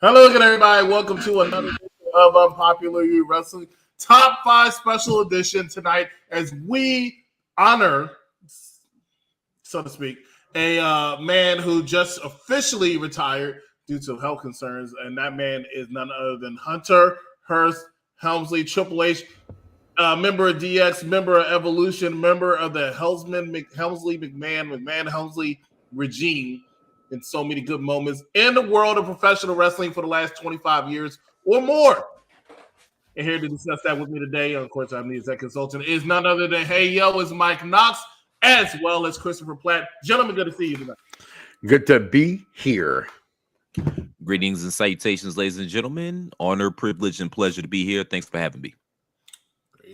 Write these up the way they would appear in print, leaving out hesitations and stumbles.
Hello again, everybody. Welcome to another edition of Unpopular U Wrestling Top 5 Special Edition tonight as we honor, so to speak, a man who just officially retired due to health concerns, and that man is none other than Hunter Hearst Helmsley, Triple H, member of DX, member of Evolution, member of the Helmsley McMahon Helmsley regime, in so many good moments in the world of professional wrestling for the last 25 years or more. And here to discuss that with me today, of course, I'm the executive consultant, is none other than Hey Yo, is Mike Knox, as well as Christopher Platt. Gentlemen, good to see you tonight. Good to be here. Greetings and salutations, ladies and gentlemen. Honor, privilege, and pleasure to be here. Thanks for having me.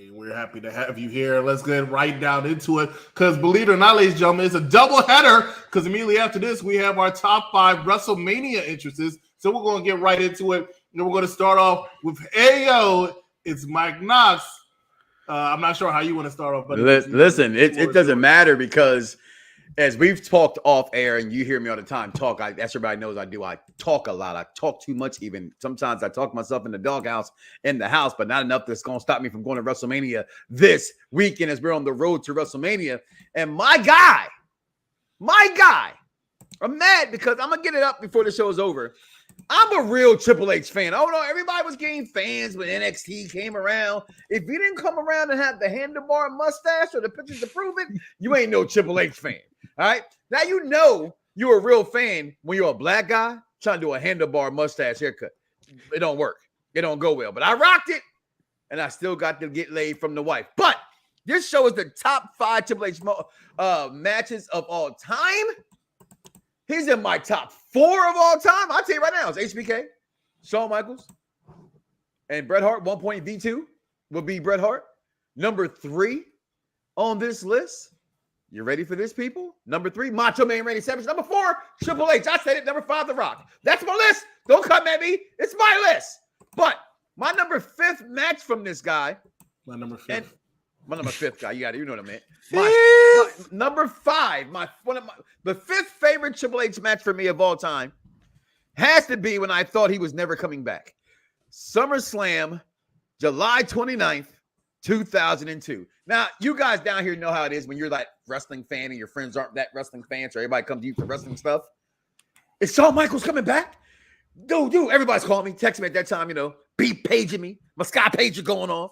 We're happy to have you here. Let's get right down into it. Because believe it or not, ladies and gentlemen, it's a double header. Because immediately after this, we have our top 5 WrestleMania entrances. So we're going to get right into it. And we're going to start off with Ayo. It's Mike Knox. I'm not sure how you want to start off, but listen, it doesn't matter because as we've talked off air, and you hear me all the time talk, as everybody knows I do. I talk a lot. I talk too much. Even sometimes I talk myself in the doghouse in the house, but not enough that's going to stop me from going to WrestleMania this weekend as we're on the road to WrestleMania. And my guy, I'm mad because I'm going to get it up before the show is over. I'm a real Triple H fan. Oh, no, everybody was getting fans when NXT came around. If you didn't come around and have the handlebar mustache or the pictures to prove it, you ain't no Triple H fan. All right. Now you know you're a real fan when you're a black guy trying to do a handlebar mustache haircut. It don't work. It don't go well. But I rocked it, and I still got to get laid from the wife. But this show is the top 5 Triple H matches of all time. He's in my top 4 of all time. I'll tell you right now, it's HBK, Shawn Michaels, and Bret Hart. 1 point V2 will be Bret Hart. Number 3 on this list. You ready for this, people? Number 3, Macho Man Randy Savage. Number 4, Triple H. I said it. Number 5, The Rock. That's my list. Don't come at me. It's my list. But my number 5th match from this guy. My number 5th. My number 5th guy. You know what I meant. My number 5. The 5th favorite Triple H match for me of all time has to be when I thought he was never coming back. SummerSlam, July 29th. 2002. Now, you guys down here know how it is when you're like wrestling fan and your friends aren't that wrestling fan, so everybody comes to you for wrestling stuff. Is Shawn Michaels coming back? Dude, everybody's calling me, texting me at that time, beep paging me. My Sky pager going off.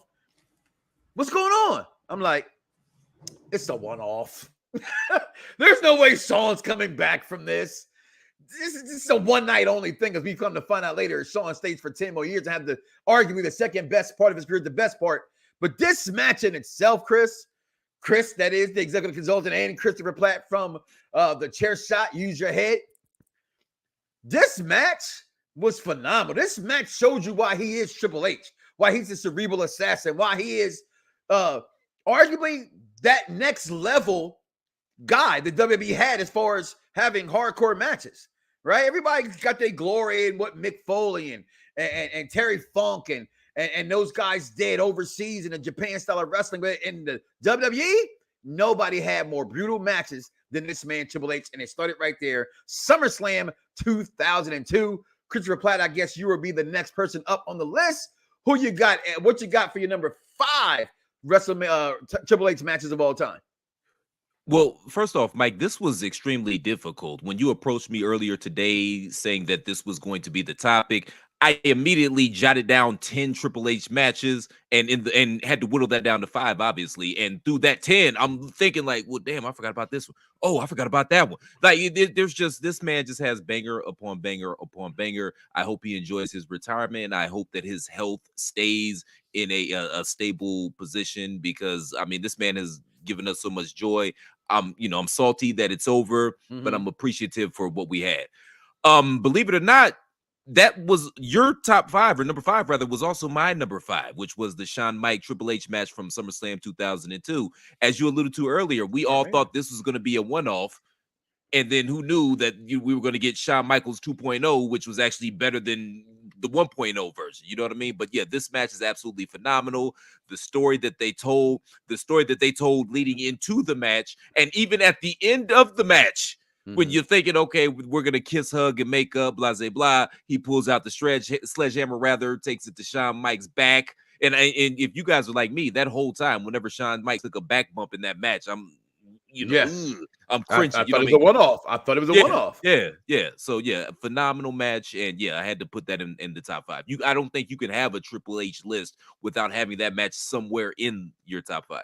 What's going on? I'm like, it's a one-off. There's no way Shawn's coming back from this. This is a one-night only thing, because we've come to find out later Shawn stays for 10 more years and have arguably the second best part of his career, the best part. But this match in itself, Chris, that is the executive consultant, and Christopher Platt from the Chair Shot, Use Your Head. This match was phenomenal. This match showed you why he is Triple H, why he's a cerebral assassin, why he is arguably that next level guy that WWE had as far as having hardcore matches, right? Everybody got their glory in what Mick Foley and Terry Funk and those guys did overseas in the Japan style of wrestling. But in the WWE, nobody had more brutal matches than this man, Triple H. And it started right there. SummerSlam 2002. Christopher Platt, I guess you will be the next person up on the list. Who you got and what you got for your number 5 Triple H matches of all time? Well, first off, Mike, this was extremely difficult. When you approached me earlier today saying that this was going to be the topic, I immediately jotted down 10 Triple H matches and had to whittle that down to 5, obviously. And through that 10, I'm thinking like, well, damn, I forgot about this one. Oh, I forgot about that one. Like, there's just, this man just has banger upon banger upon banger. I hope he enjoys his retirement. I hope that his health stays in a stable position, because, I mean, this man has given us so much joy. I'm salty that it's over, but I'm appreciative for what we had. Believe it or not, that was your top 5, or number 5 rather, was also my number 5, which was the Shawn Mike Triple H match from SummerSlam 2002. As you alluded to earlier, we all thought this was going to be a one-off, and then who knew that we were going to get Shawn Michaels 2.0, which was actually better than the 1.0 version. You know what I mean? But yeah, this match is absolutely phenomenal. The story that they told leading into the match, and even at the end of the match, When you're thinking, okay, we're gonna kiss, hug, and make up, blah, blah, blah, he pulls out the sledgehammer, rather takes it to Shawn Mike's back. And if you guys are like me, that whole time, whenever Shawn Mike took a back bump in that match, I'm, I'm cringing. I thought it was a one-off. I thought it was a one-off. Yeah. So yeah, phenomenal match, and yeah, I had to put that in the top 5. I don't think you can have a Triple H list without having that match somewhere in your top 5.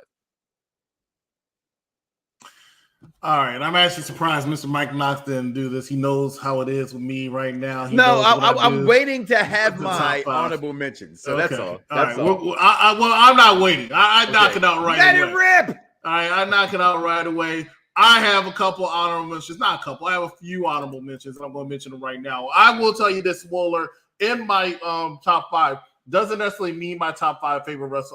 All right, I'm actually surprised Mr. Mike Knox didn't do this. He knows how it is with me right now. I'm waiting to have my honorable mentions. So that's all. That's all. I'm not waiting. I knock it out right away. Let it rip. All right, I knock it out right away. I have a couple honorable mentions. Not a couple. I have a few honorable mentions, and I'm going to mention them right now. I will tell you this, spoiler, in my top 5 doesn't necessarily mean my top 5 favorite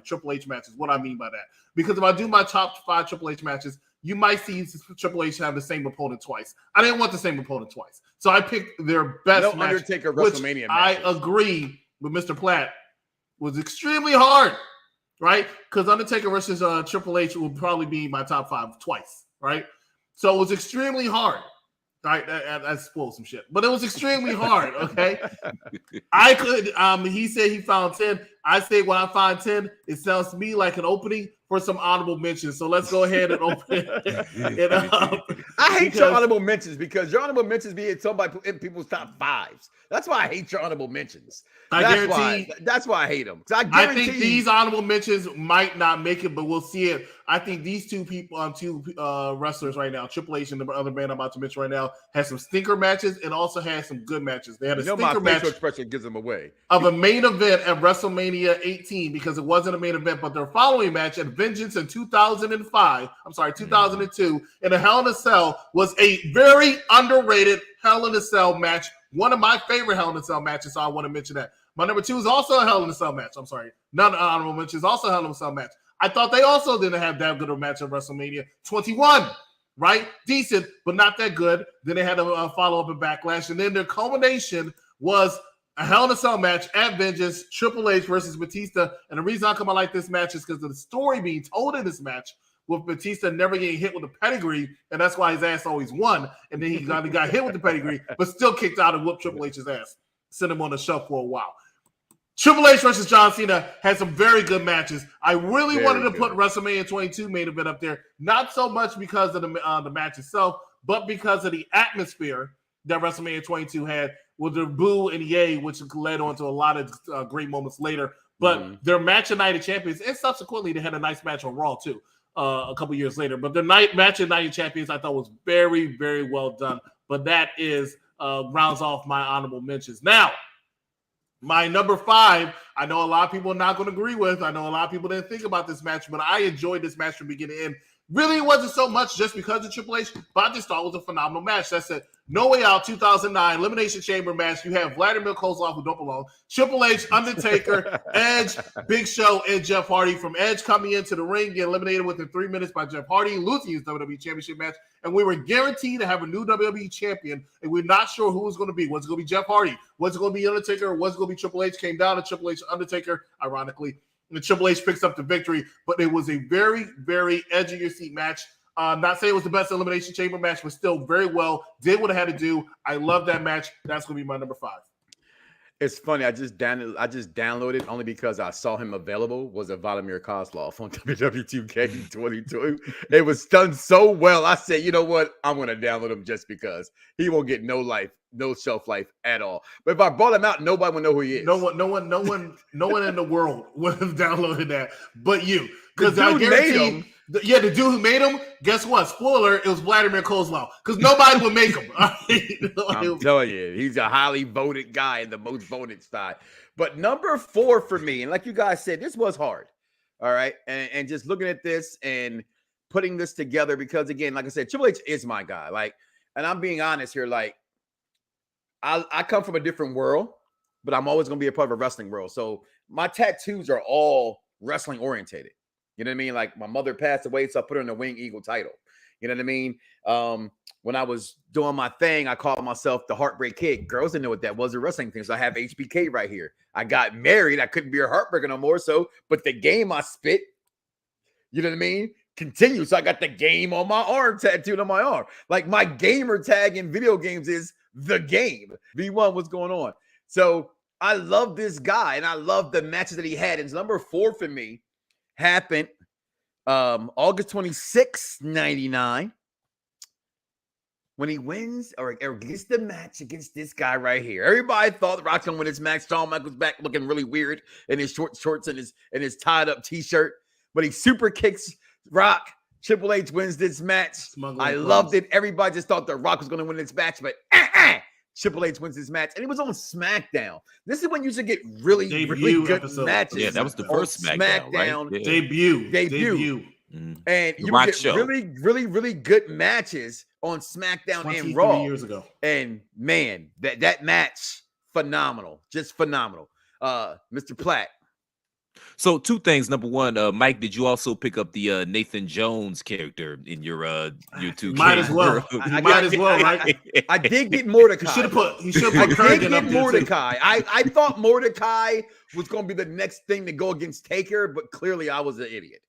Triple H matches. What I mean by that. Because if I do my top 5 Triple H matches, you might see Triple H have the same opponent twice. I didn't want the same opponent twice. So I picked their best match. Undertaker WrestleMania matches. I agree with Mr. Platt. Was extremely hard, right? Because Undertaker versus Triple H will probably be my top 5 twice, right? So it was extremely hard. Right, I spoiled some shit, but it was extremely hard. Okay, I could. He said he found 10. I say when I find 10, it sounds to me like an opening for some honorable mentions. So let's go ahead and open it. I hate your honorable mentions because your honorable mentions be in somebody in people's top 5s. That's why I hate your honorable mentions. That's why I hate them. I think these honorable mentions might not make it, but we'll see it. I think these two people, two wrestlers right now, Triple H and the other man I'm about to mention right now, had some stinker matches and also had some good matches. They had a stinker match. Facial expression gives them away. Of a main event at WrestleMania 18 because it wasn't a main event, but their following match at Vengeance in 2002 in a Hell in a Cell was a very underrated Hell in a Cell match. One of my favorite Hell in a Cell matches, so I want to mention that. My number 2 is also a Hell in a Cell match. I'm sorry. None honorable mentions, also a Hell in a Cell match. I thought they also didn't have that good of a match at WrestleMania 21, right? Decent, but not that good. Then they had a follow-up in Backlash. And then their culmination was a Hell in a Cell match at Vengeance, Triple H versus Batista. And the reason I like this match is because of the story being told in this match with Batista never getting hit with a pedigree, and that's why his ass always won. And then he got hit with the pedigree, but still kicked out and whooped Triple H's ass. Sent him on the shelf for a while. Triple H versus John Cena had some very good matches. I really wanted to put WrestleMania 22 main event up there, not so much because of the match itself, but because of the atmosphere that WrestleMania 22 had with the boo and yay, which led on to a lot of great moments later. But their match of Night of Champions, and subsequently they had a nice match on Raw too a couple years later. But their match of Night of Champions I thought was very, very well done. But that is rounds off my honorable mentions. Now, my number 5, I know a lot of people are not going to agree with. I know a lot of people didn't think about this match, but I enjoyed this match from beginning to end. Really, it wasn't so much just because of Triple H, but I just thought it was a phenomenal match. That's it. No Way Out 2009 Elimination Chamber match. You have Vladimir Kozlov, who don't belong, Triple H, Undertaker, Edge, Big Show, and Jeff Hardy. From Edge coming into the ring, getting eliminated within 3 minutes by Jeff Hardy, losing his WWE Championship match. And we were guaranteed to have a new WWE champion, and we're not sure who it was going to be. Was it going to be Jeff Hardy? Was it going to be Undertaker? Was it going to be Triple H? Came down to Triple H, Undertaker, ironically. And Triple H picks up the victory, but it was a very, very edge of your seat match. Not saying it was the best Elimination Chamber match, but still very well. Did what it had to do. I love that match. That's going to be my number 5. It's funny. I just downloaded only because I saw him available. Was a Vladimir Kozlov on WWE 2K22. It was done so well. I said, you know what? I'm going to download him just because he won't get no shelf life at all. But if I brought him out, nobody would know who he is. No one in the world would have downloaded that, but you. Because I guarantee. The dude who made him, guess what? Spoiler, it was Vladimir Kozlov. Because nobody would make him. I'm telling you, he's a highly voted guy in the most voted side. But number 4 for me, and like you guys said, this was hard. All right. And just looking at this and putting this together, because again, like I said, Triple H is my guy. Like, and I'm being honest here, like, I come from a different world, but I'm always going to be a part of a wrestling world. So my tattoos are all wrestling orientated. You know what I mean? Like my mother passed away, so I put her in the Wing Eagle title. You know what I mean? When I was doing my thing, I called myself the Heartbreak Kid. Girls didn't know what that was, a wrestling thing. So I have HBK right here. I got married. I couldn't be a heartbreaker no more. So, but the game I spit, you know what I mean, continue. So I got the game on my arm tattooed on my arm. Like my gamer tag in video games is the game. V1, what's going on? So I love this guy and I love the matches that he had. And number 4 for me happened August 26, 99. When he wins or gets the match against this guy right here. Everybody thought The Rock's gonna win this match. Shawn Michaels back looking really weird in his short shorts and his tied up t-shirt. But he super kicks Rock. Triple H wins this match. I loved it. Everybody just thought The Rock was gonna win this match, but Triple H wins this match. And he was on SmackDown. This is when you should get really good episode. matches. Yeah, that was the first SmackDown, right? Yeah. Debut. And you would get really good matches on SmackDown and Raw years ago. And man, that match, phenomenal, just phenomenal. Mr. Platt. So 2 things. Number 1, Mike, did you also pick up the Nathan Jones character in your 2? Might as well. Might as well, right? I did get Mordecai. He should have put Kurgan up there Mordecai. I thought Mordecai was going to be the next thing to go against Taker, but clearly I was an idiot.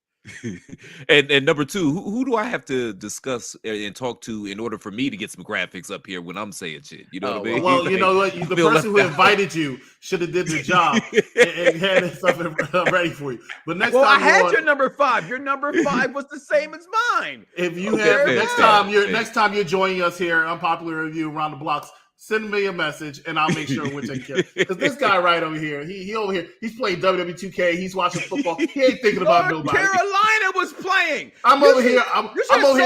and number 2, who do I have to discuss and talk to in order for me to get some graphics up here when I'm saying shit? You know what I mean? Well, you know what? The person who invited you should have did the job and had something ready for you. But next time, I had your number 5. Your number 5 was the same as mine. If you have next time you're joining us here, Unpopular Review Around the Blocks, send me a message and I'll make sure we're taking care. Because this guy right over here, he over here, he's playing WWE 2K, he's watching football, he ain't thinking about nobody. Carolina was playing. I'm over here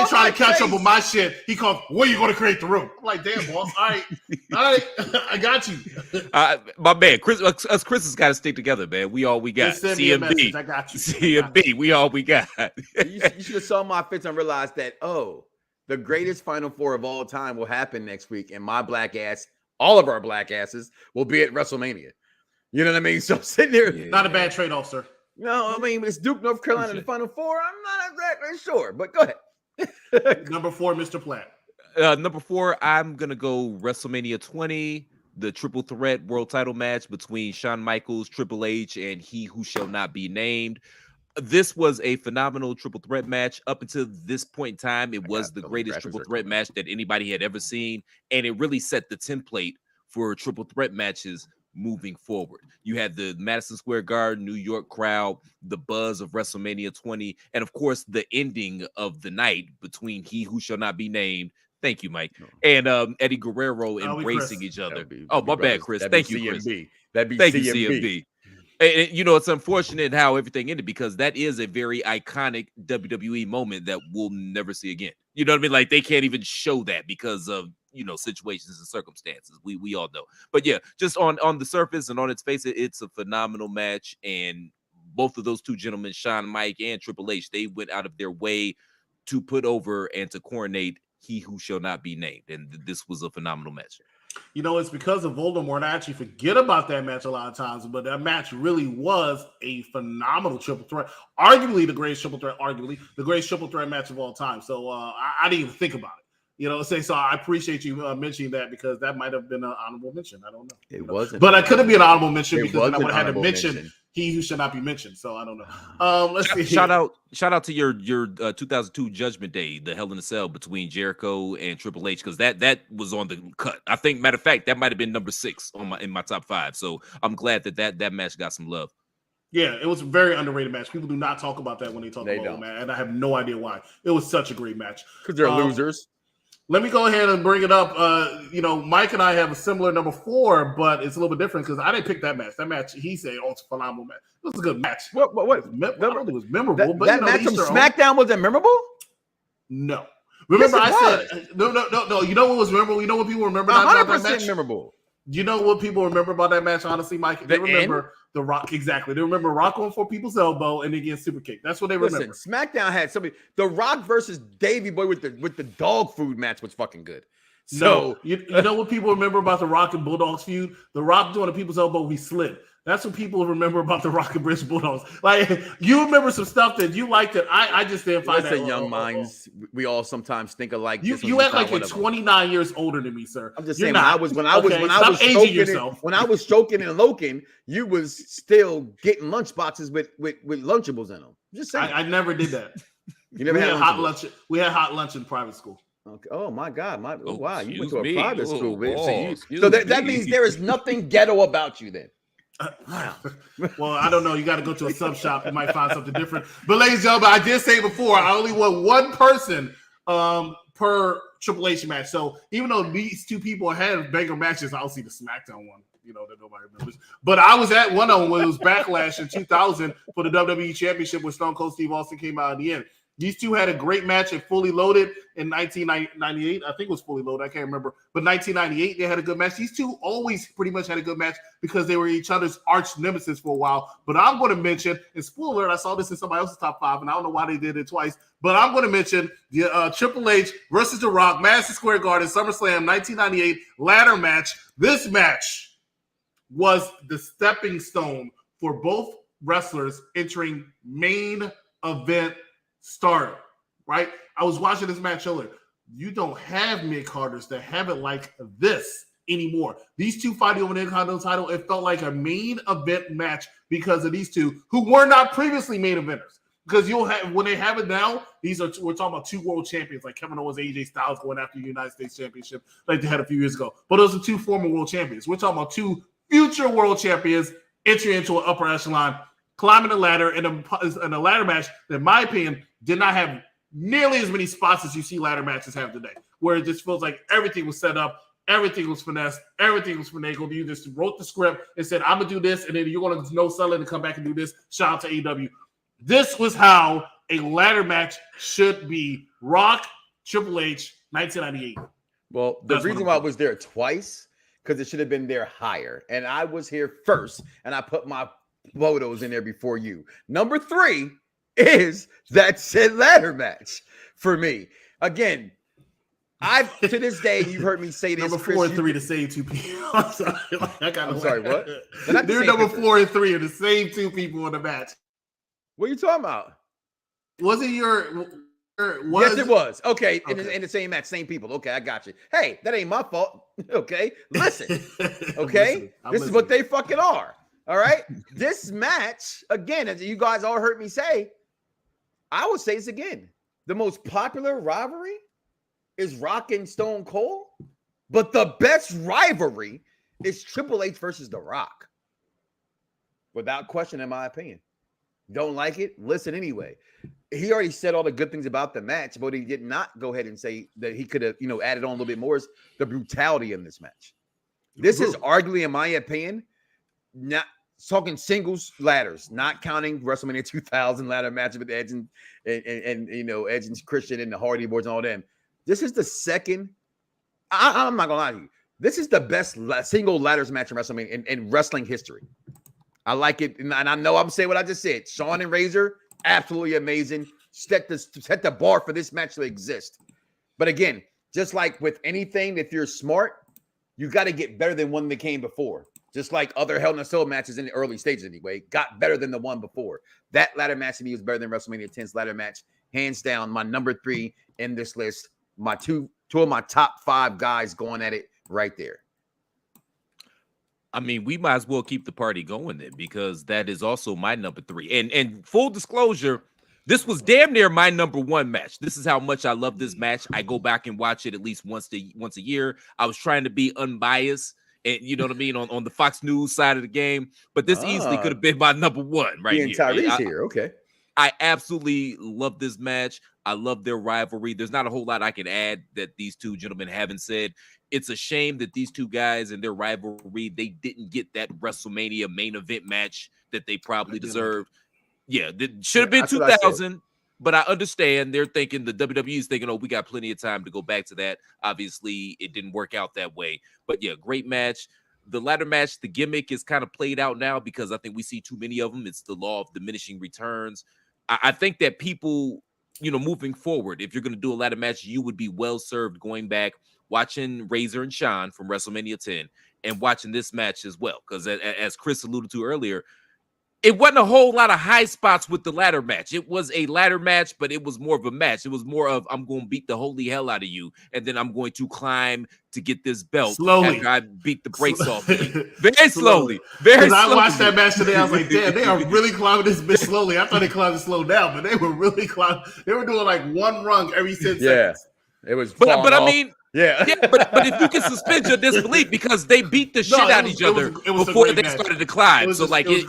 trying to catch up with my shit. He calls, when are you going to create the room? I'm like, damn, boss. All right, I got you. My man, Chris has got to stick together, man. We all we got. Just send me a message. I got you. CMB, we all we got. You should have saw my fits and realized that, the greatest Final Four of all time will happen next week, and my black ass, all of our black asses, will be at WrestleMania. You know what I mean? So sitting there, not a bad trade-off, sir. No, I mean it's Duke, North Carolina, in the Final Four. I'm not exactly sure, but go ahead. Number 4, Mr. Platt. Number 4, I'm gonna go WrestleMania 20, the triple threat world title match between Shawn Michaels, Triple H, and He Who Shall Not Be Named. This was a phenomenal triple threat match. Up until this point in time, it was the greatest triple threat match that anybody had ever seen. And it really set the template for triple threat matches moving forward. You had the Madison Square Garden, New York crowd, the buzz of WrestleMania 20, and of course, the ending of the night between He Who Shall Not Be Named. Thank you, Mike. And Eddie Guerrero embracing each other. My bad, Chris. Thank you, Chris. That'd be Thank CMB. you, CMB. And, you know, it's unfortunate how everything ended because that is a very iconic WWE moment that we'll never see again. You know what I mean? Like they can't even show that because of, you know, situations and circumstances. We all know. But yeah, just on the surface and on its face, it's a phenomenal match. And both of those two gentlemen, Shawn, Mike, and Triple H, they went out of their way to put over and to coronate He Who Shall Not Be Named. And this was a phenomenal match. You know, it's because of Voldemort. I actually forget about that match a lot of times, but that match really was a phenomenal triple threat. Arguably the greatest triple threat match of all time. So I didn't even think about it. You know, so I appreciate you mentioning that because that might have been an honorable mention. I don't know. It wasn't. But I couldn't be an honorable mention because then I would have had to mention He Who Should Not Be Mentioned. So I don't know. Let's see. Shout out to your 2002 Judgment Day, the Hell in a Cell between Jericho and Triple H, because that was on the cut. I think, matter of fact, that might have been number 6 in my top 5. So I'm glad that match got some love. Yeah, it was a very underrated match. People do not talk about that when they talk about it, man, and I have no idea why. It was such a great match because they're losers. Let me go ahead and bring it up. You know, Mike and I have a similar number 4, but it's a little bit different because I didn't pick that match. That match, he said, it's a phenomenal match. It was a good match. What? I don't think it was memorable. That match from SmackDown wasn't memorable? No. Remember, I said, no. You know what was memorable? You know what people remember about that match? 100% memorable. You know what people remember about that match, honestly, Mike? They remember The Rock. Exactly. They remember Rock going for people's elbow and then getting super kick. That's what they remember. Listen, SmackDown had somebody. The Rock versus Davey Boy with the dog food match was fucking good. So you know what people remember about The Rock and Bulldogs feud? The Rock doing the people's elbow, he slid. That's what people remember about The Rock and British Bulldogs. Like, you remember some stuff that you liked that I just didn't find. Listen, young minds, we all sometimes think alike. You act like you're 29 years older than me, sir. I'm just saying, when I was stroking and loking, you was still getting lunch boxes with Lunchables in them. Just saying. I never did that. You never we had had hot lunch. We had hot lunch in private school. Okay. Oh my God! Oh, Wow, you went excuse to a me. private Oh, school. oh, So excuse that me. means there is nothing ghetto about you then. Wow. Well, I don't know. You got to go to a sub shop. You might find something different. But ladies and gentlemen, I did say before, I only want one person per Triple H match. So even though these two people had banger matches, I don't see the SmackDown one, that nobody remembers. But I was at one of them when it was Backlash in 2000 for the WWE Championship when Stone Cold Steve Austin came out in the end. These two had a great match at Fully Loaded in 1998. I think it was Fully Loaded. I can't remember. But 1998, they had a good match. These two always pretty much had a good match because they were each other's arch nemesis for a while. But I'm going to mention, and spoiler alert, I saw this in somebody else's top 5, and I don't know why they did it twice. But I'm going to mention the Triple H versus The Rock, Madison Square Garden, SummerSlam 1998 ladder match. This match was the stepping stone for both wrestlers entering main event stardom, right? I was watching this match earlier. You don't have mid-carders that have it like this anymore. These two fighting over the Intercontinental title, it felt like a main event match because of these two who were not previously main eventers. Because you'll have, when they have it now, we're talking about two world champions like Kevin Owens, AJ Styles going after the United States Championship like they had a few years ago. But those are two former world champions. We're talking about two future world champions entering into an upper echelon, climbing the ladder in a ladder match that, in my opinion, did not have nearly as many spots as you see ladder matches have today, where it just feels like everything was set up, everything was finessed, everything was finagled. You just wrote the script and said, I'm going to do this, and then you're going to sell it and come back and do this. Shout out to AEW. This was how a ladder match should be. Rock, Triple H, 1998. Well, the reason why I was there twice, because it should have been there higher. And I was here first, and I put my photos in there before you. Number 3 is that said ladder match for me. Again, I've to this day, you've heard me say this. Number 4 and 3 the same two people. I'm sorry, what? They're number 4 and 3 are the same two people in the match. What are you talking about? Was it your? Yes, it was. Okay, in the same match, same people. Okay, I got you. Hey, that ain't my fault. Okay, listen. Okay, this is what they fucking are. All right, this match again, as you guys all heard me say, I would say it's again the most popular rivalry is Rock and Stone Cold, but the best rivalry is Triple H versus The Rock, without question, in my opinion. Don't like it? Listen anyway. He already said all the good things about the match, but he did not go ahead and say that he could have, added on a little bit more is the brutality in this match. This is arguably, in my opinion, not talking singles ladders, not counting WrestleMania 2000 ladder match with Edge and Edge and Christian and the Hardy Boys and all them. This is the second. I'm not gonna lie to you. This is the best single ladders match in WrestleMania in wrestling history. I like it, and I know I'm saying what I just said. Shawn and Razor, absolutely amazing. Set the bar for this match to exist. But again, just like with anything, if you're smart, you got to get better than one that came before. Just like other Hell in a Cell matches in the early stages anyway, got better than the one before. That ladder match to me was better than WrestleMania 10's ladder match. Hands down, my number 3 in this list. My two of my top 5 guys going at it right there. I mean, we might as well keep the party going then, because that is also my number 3. And full disclosure, this was damn near my number 1 match. This is how much I love this match. I go back and watch it at least once a year. I was trying to be unbiased, and you know what I mean, on the Fox News side of the game. But this easily could have been my number 1 right here. Tyrese here, okay. I absolutely love this match. I love their rivalry. There's not a whole lot I can add that these two gentlemen haven't said. It's a shame that these two guys and their rivalry, they didn't get that WrestleMania main event match that they probably deserved. Yeah, it should have been 2000, but I understand they're thinking, the WWE is thinking, oh, we got plenty of time to go back to that. Obviously, it didn't work out that way. But yeah, great match. The ladder match, the gimmick is kind of played out now because I think we see too many of them. It's the law of diminishing returns. I think that people, moving forward, if you're going to do a ladder match, you would be well served going back, watching Razor and Shawn from WrestleMania 10 and watching this match as well. Because as Chris alluded to earlier, it wasn't a whole lot of high spots with the ladder match. It was a ladder match, but it was more of a match. It was more of I'm going to beat the holy hell out of you, and then I'm going to climb to get this belt slowly. after I beat the brakes off of you. Very slowly. Very slowly. Because I watched that match today, I was like, damn, they are really climbing this bitch slowly. I thought they climbed it slow down, but they were really climbing. They were doing like one rung every 10 seconds. It was, but I mean, yeah, but if you can suspend your disbelief because they beat the shit out of each other before they started to climb, so like it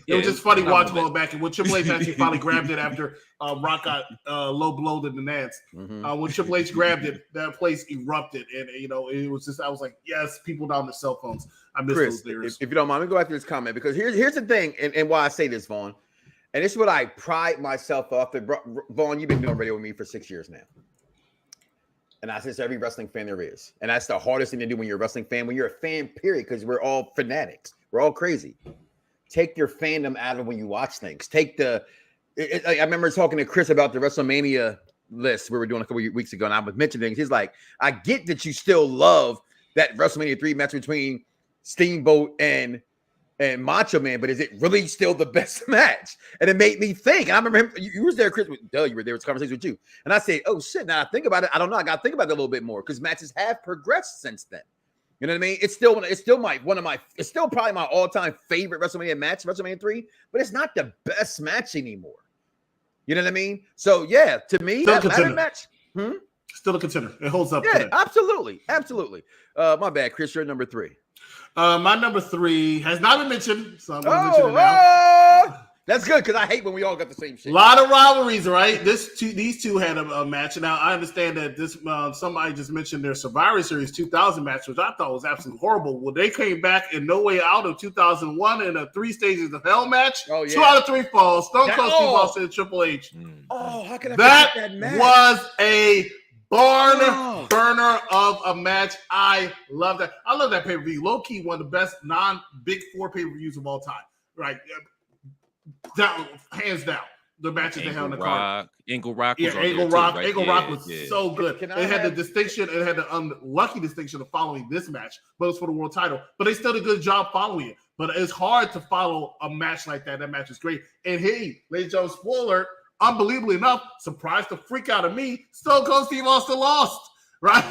was just funny watching going back. And when Triple H actually finally grabbed it after Rock got low blowed in the Nance, when Triple H grabbed it, that place erupted, and it was just I was like, yes, people down their cell phones. I miss those days. If you don't mind, let me go back to this comment because here's the thing, and why I say this, Vaughn, and this is what I pride myself off. Vaughn, you've been doing radio with me for 6 years now. And I say to every wrestling fan there is. And that's the hardest thing to do when you're a wrestling fan, when you're a fan, period, because we're all fanatics. We're all crazy. Take your fandom out of when you watch things. I remember talking to Chris about the WrestleMania list we were doing a couple of weeks ago, and I was mentioning things. He's like, I get that you still love that WrestleMania 3 match between Steamboat and Macho Man, but is it really still the best match? And it made me think. And I remember him, you was there, Chris. You were there. It was a conversation with you. And I said, oh, shit. Now I think about it. I don't know. I got to think about it a little bit more because matches have progressed since then. You know what I mean? It's still probably my all-time favorite WrestleMania match, WrestleMania 3, but it's not the best match anymore. You know what I mean? So, yeah, to me, still that ladder match. Still a contender. It holds up. Yeah, absolutely. Absolutely. My bad, Chris. You're number 3. My number 3 has not been mentioned, so I'm going to mention it now. That's good because I hate when we all got the same shit. A lot of rivalries, right? These two had a match. Now I understand that this somebody just mentioned their Survivor Series 2000 match, which I thought was absolutely horrible. Well, they came back in No Way Out of 2001 in a 3 stages of hell match. Oh, yeah. 2 out of 3 falls. Stone Cold Steve Austin and Triple H. Oh, how can I forget that match? Was a barn burner of a match. I love that. I love that pay-per-view. Low-key, one of the best non-Big 4 pay-per-views of all time. Right. Down, hands down. The matches they had on the card. Angle Rock. Yeah, Angle Rock. Right? Angle Rock was so good. It had the distinction. It had the unlucky distinction of following this match, but it was for the world title. But they still did a good job following it. But it's hard to follow a match like that. That match is great. And hey, ladies and gentlemen, spoiler, unbelievably enough, surprised the freak out of me, Stone Cold Steve Austin lost, right?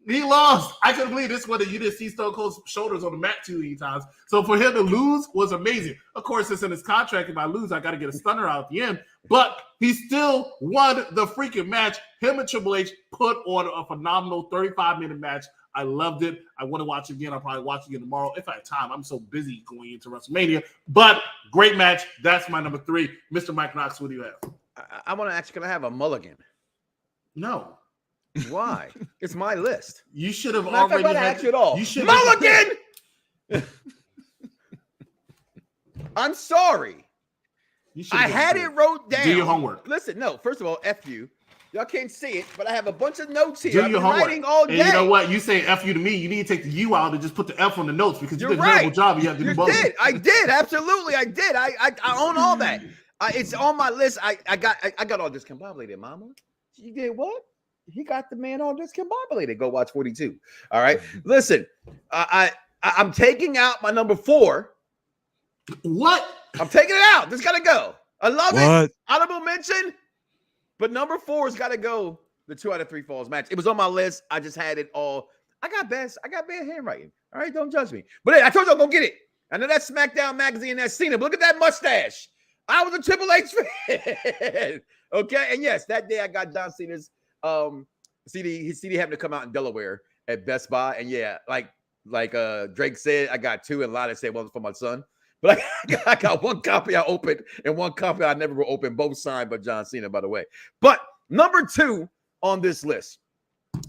He lost. I couldn't believe this one. You didn't see Stone Cold's shoulders on the mat too many times. So for him to lose was amazing. Of course, it's in his contract. If I lose, I got to get a stunner out at the end. But he still won the freaking match. Him and Triple H put on a phenomenal 35-minute match. I loved it. I want to watch it again. I'll probably watch it again tomorrow if I have time. I'm so busy going into WrestleMania. But great match. That's my number 3. Mr. Mike Knox, what do you have? I want to ask, can I have a mulligan? No. Why? It's my list. You should have already had it all. You should mulligan. I'm sorry. I had it wrote down. Do your homework. Listen, no. First of all, F you. Y'all can't see it, but I have a bunch of notes here. Do your homework. Writing all day. And you know what? You say F you to me. You need to take the U out and just put the F on the notes because you did a terrible job. You have to do both. I did. Absolutely, I did. I own all that. It's on my list. I got all discombobulated, mama. You did what? He got the man all discombobulated. Go watch 42. All right. Listen, I'm taking out my number 4. What? I'm taking it out. This got to go. I love it. Honorable mention. But number 4 has got to go. The 2 out of 3 falls match. It was on my list. I just had it all. I got bad handwriting. All right. Don't judge me. But hey, I told you I'll go get it. I know that SmackDown magazine, that Cena. But look at that mustache. I was a Triple H fan. Okay. And yes, that day I got John Cena's CD. His CD happened to come out in Delaware at Best Buy. And yeah, like Drake said, I got 2, and Lana said one for my son. But I got 1 copy I opened and 1 copy I never will open, both signed by John Cena, by the way. But number 2 on this list,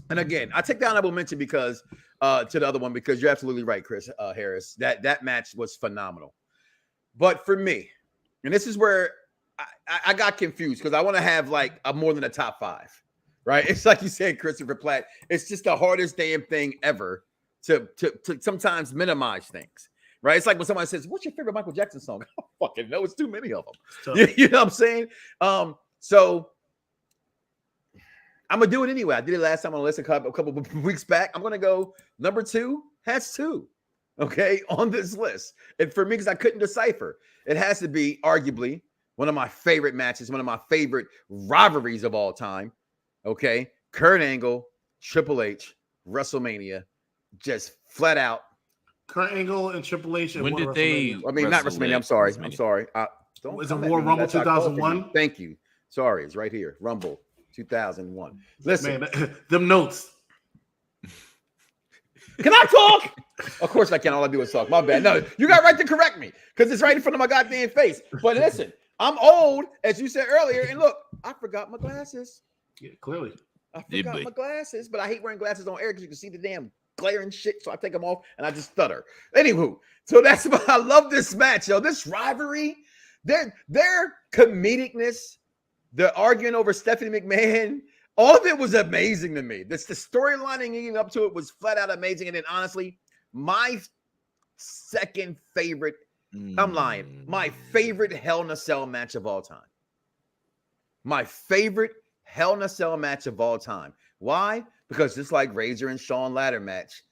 and again, I take the honorable mention because to the other one, because you're absolutely right, Chris Harris. That match was phenomenal. But for me, and this is where I got confused because I want to have like a more than a top 5, right? It's like you said, Christopher Platt. It's just the hardest damn thing ever to sometimes minimize things. Right? It's like when somebody says, what's your favorite Michael Jackson song? I don't fucking know. It's too many of them. You know what I'm saying? So I'm going to do it anyway. I did it last time on the list a couple of weeks back. I'm going to go number 2 has 2. okay, on this list. And for me, because I couldn't decipher, it has to be arguably one of my favorite matches, one of my favorite rivalries of all time. Okay, Kurt Angle, Triple H, WrestleMania, just flat out. Kurt Angle and Triple H. When did they? I mean, not WrestleMania. I'm sorry. I'm sorry. Don't Is it come at Royal me. Rumble That's how I call for you. 2001? Thank you. Sorry, it's right here. Rumble 2001. Listen, Man, them notes. can I talk? Of course I can. All I do is talk. My bad. No, you got right to correct me because it's right in front of my goddamn face. But listen, I'm old, as you said earlier, and look, I forgot my glasses. Yeah, clearly. I forgot my glasses, but I hate wearing glasses on air because you can see the damn glare and shit. So I take them off and I just stutter. Anywho, so that's why I love this match, yo. This rivalry, their comedicness, the arguing over Stephanie McMahon, all of it was amazing to me. The storyline leading up to it was flat out amazing. And then honestly, my second favorite, I'm lying, my favorite Hell in a Cell match of all time. My favorite Hell in a Cell match of all time. Why? Because just like Razor and Shawn ladder match,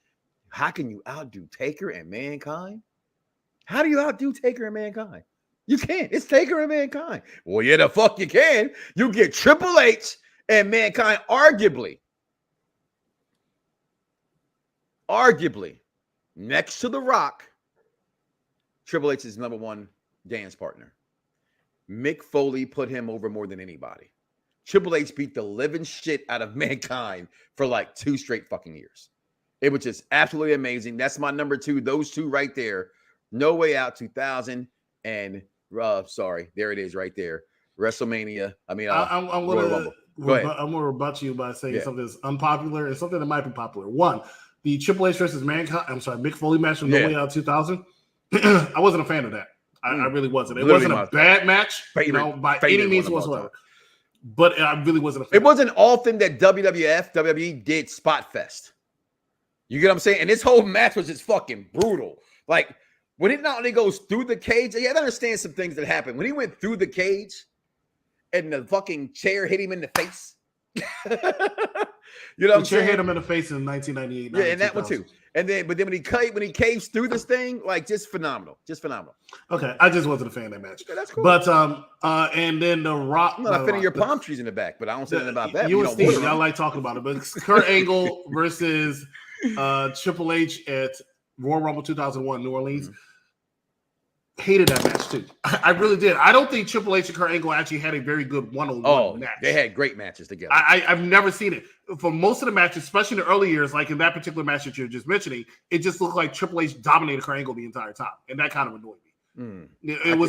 how can you outdo Taker and Mankind? How do you outdo Taker and Mankind? You can't. It's Taker and Mankind. Well, yeah, the fuck you can. You get Triple H and Mankind, arguably, next to The Rock, Triple H's number one dance partner. Mick Foley put him over more than anybody. Triple H beat the living shit out of Mankind for like 2 straight fucking years. It was just absolutely amazing. That's my number 2. Those 2 right there. No Way Out 2000 and sorry, there it is right there. WrestleMania. I mean, I'm Royal Rumble. I'm going to rebut you by saying something that's unpopular and something that might be popular. One, the Triple H versus Mankind, Mick Foley match from No Way Out 2000. I wasn't a fan of that. I really wasn't. It wasn't a bad match, by any means whatsoever. But I really wasn't a fan. It wasn't often that WWE did Spot Fest. You get what I'm saying? And this whole match was just fucking brutal. Like, when it not only goes through the cage, you have to understand some things that happened. When he went through the cage and the fucking chair hit him in the face. You know what I'm saying? The chair hit him in the face in 1998. Yeah, and that one too. And then, but then when he caves through this thing, like just phenomenal. Okay, I just wasn't a fan of that match. Okay, that's cool. But and then The Rock. I'm not a fan of your palm trees in the back, but I don't say anything about that. You and Steve, y'all like talking about it. But Kurt Angle versus Triple H at Royal Rumble 2001, New Orleans. Hated that match too. I really did. I don't think Triple H and Kurt Angle actually had a very good one-on-one match. They had great matches together. I've never seen it. For most of the matches, especially in the early years, like in that particular match that you're just mentioning, it just looked like Triple H dominated Kurt Angle the entire time, and that kind of annoyed me.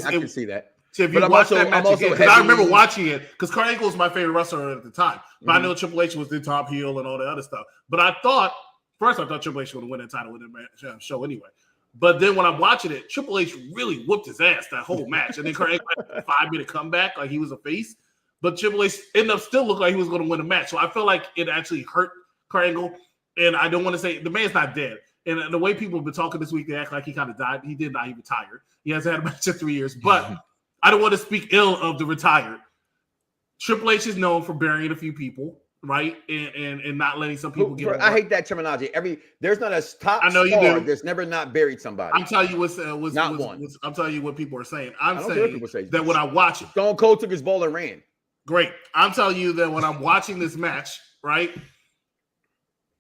I can see that. So if you watch that match again, because I remember watching it, because Kurt Angle was my favorite wrestler at the time, but I know Triple H was the top heel and all the other stuff. But I thought Triple H was going to win that title in the show anyway. But then when I'm watching it, Triple H really whooped his ass that whole match. And then Kurt Angle had a 5-minute comeback like he was a face. But Triple H ended up still looking like he was going to win the match. So I feel like it actually hurt Kurt Angle. And I don't want to say – the man's not dead. And the way people have been talking this week, they act like he kind of died. He did not. He retired. He hasn't had a match in 3 years. But I don't want to speak ill of the retired. Triple H is known for burying a few people. Right, and not letting some people get. I hate that terminology. There's not a top. I know you do. There's never not buried somebody. I'm telling you what's not one. I'm telling you what people are saying. I'm saying that when I watch it, Stone Cold took his ball and ran. Great. I'm telling you that when I'm watching this match, right,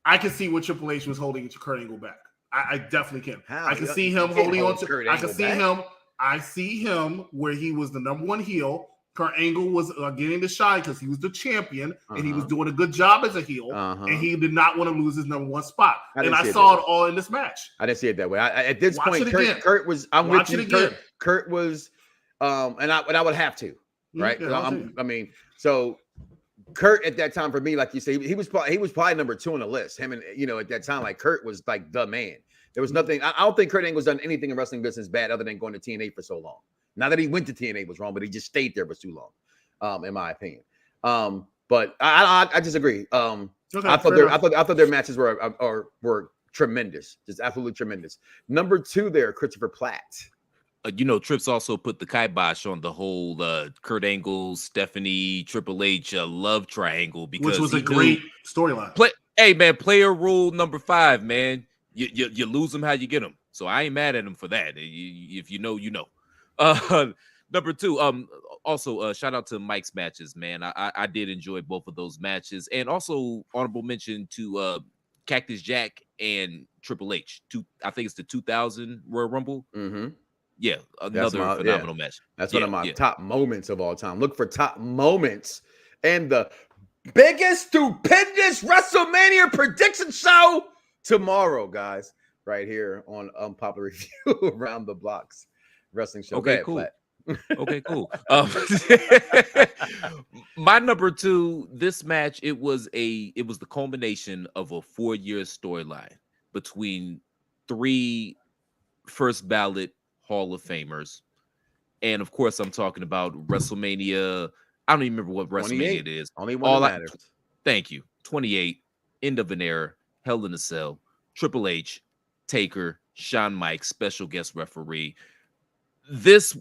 I can see what Triple H was holding Kurt Angle back. I definitely can. I can see him holding on to. I can see him. I see him where he was the number one heel. Kurt Angle was getting the shine because he was the champion and he was doing a good job as a heel, and he did not want to lose his number one spot. And I saw it all in this match. I didn't see it that way. At this point, Kurt was. I'm with you. Kurt was, and I would have to, right? I mean, so Kurt at that time for me, like you say, he was probably number 2 on the list. Him and at that time, like Kurt was like the man. There was nothing. I don't think Kurt Angle's done anything in wrestling business bad other than going to TNA for so long. Not that he went to TNA was wrong, but he just stayed there for too long, in my opinion. But I disagree. I thought their matches were tremendous, just absolutely tremendous. Number 2 there, Christopher Platt. Trips also put the kibosh on the whole Kurt Angle, Stephanie, Triple H love triangle because which was a great storyline. Hey man, player rule number 5, man. You lose them how you get them. So I ain't mad at him for that. If you know, you know. Number 2, also shout out to Mike's matches, man. I did enjoy both of those matches, and also honorable mention to Cactus Jack and Triple H. I think it's the 2000 Royal Rumble. Mm-hmm. Yeah, another phenomenal match. That's one of my top moments of all time. Look for top moments and the biggest, stupendous WrestleMania prediction show tomorrow, guys. Right here on Unpopular Review Around the Blocks Wrestling Show. Okay, cool. Okay, cool. My number 2, this match, it was the culmination of a 4-year storyline between 3 first ballot Hall of Famers. And of course, I'm talking about WrestleMania. I don't even remember what WrestleMania it is. Only one that matters. Thank you. 28, end of an era, Hell in a Cell, Triple H, Taker, Shawn Michaels, special guest referee. This